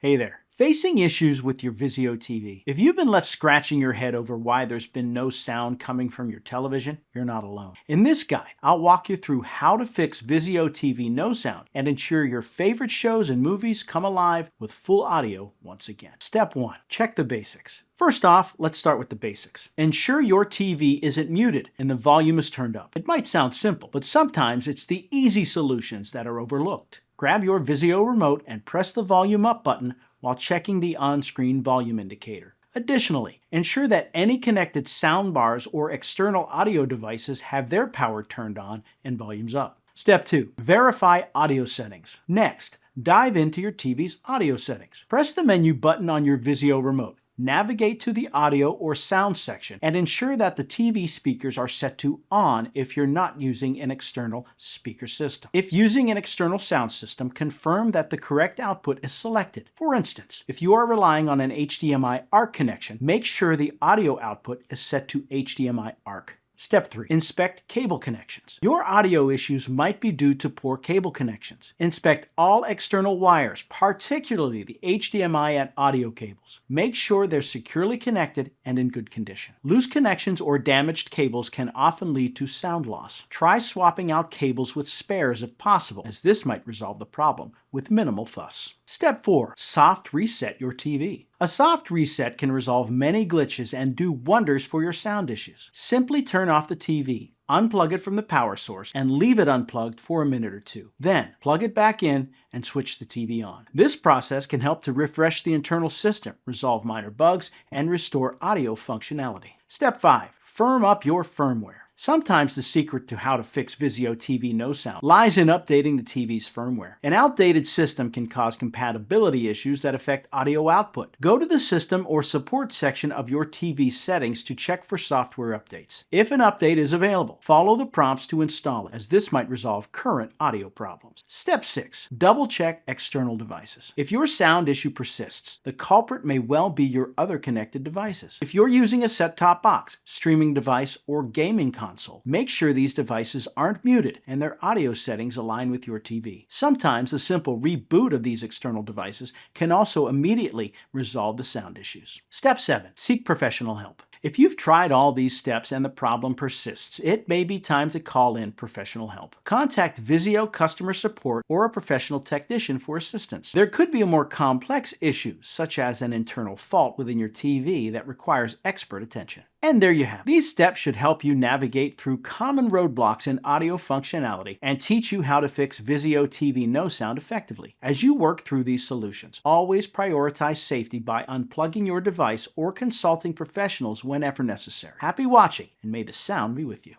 Hey there. Facing issues with your Vizio TV. If you've been left scratching your head over why there's been no sound coming from your television, you're not alone. In this guide, I'll walk you through how to fix Vizio TV no sound and ensure your favorite shows and movies come alive with full audio once again. Step 1. Check the basics. First off, let's start with the basics. Ensure your TV isn't muted and the volume is turned up. It might sound simple, but sometimes it's the easy solutions that are overlooked. Grab your Vizio remote and press the volume up button while checking the on-screen volume indicator. Additionally, ensure that any connected sound bars or external audio devices have their power turned on and volumes up. Step 2. Verify audio settings. Next, dive into your TV's audio settings. Press the menu button on your Vizio remote. Navigate to the audio or sound section and ensure that the TV speakers are set to on if you're not using an external speaker system. If using an external sound system, confirm that the correct output is selected. For instance, if you are relying on an HDMI ARC connection, make sure the audio output is set to HDMI ARC. Step 3. Inspect cable connections. Your audio issues might be due to poor cable connections. Inspect all external wires, particularly the HDMI and audio cables. Make sure they're securely connected and in good condition. Loose connections or damaged cables can often lead to sound loss. Try swapping out cables with spares if possible, as this might resolve the problem with minimal fuss. Step 4. Soft reset your TV. A soft reset can resolve many glitches and do wonders for your sound issues. Simply turn off the TV, unplug it from the power source, and leave it unplugged for a minute or two. Then, plug it back in and switch the TV on. This process can help to refresh the internal system, resolve minor bugs, and restore audio functionality. Step 5. Firm up your firmware. Sometimes the secret to how to fix Vizio TV no sound lies in updating the TV's firmware. An outdated system can cause compatibility issues that affect audio output. Go to the System or Support section of your TV's settings to check for software updates. If an update is available, follow the prompts to install it, as this might resolve current audio problems. Step 6. Double-check external devices. If your sound issue persists, the culprit may well be your other connected devices. If you're using a set-top box, streaming device, or gaming console, make sure these devices aren't muted and their audio settings align with your TV. Sometimes a simple reboot of these external devices can also immediately resolve the sound issues. Step 7. Seek professional help. If you've tried all these steps and the problem persists, it may be time to call in professional help. Contact Vizio customer support or a professional technician for assistance. There could be a more complex issue, such as an internal fault within your TV that requires expert attention. And there you have it. These steps should help you navigate through common roadblocks in audio functionality and teach you how to fix Vizio TV no sound effectively. As you work through these solutions, always prioritize safety by unplugging your device or consulting professionals whenever necessary. Happy watching, and may the sound be with you.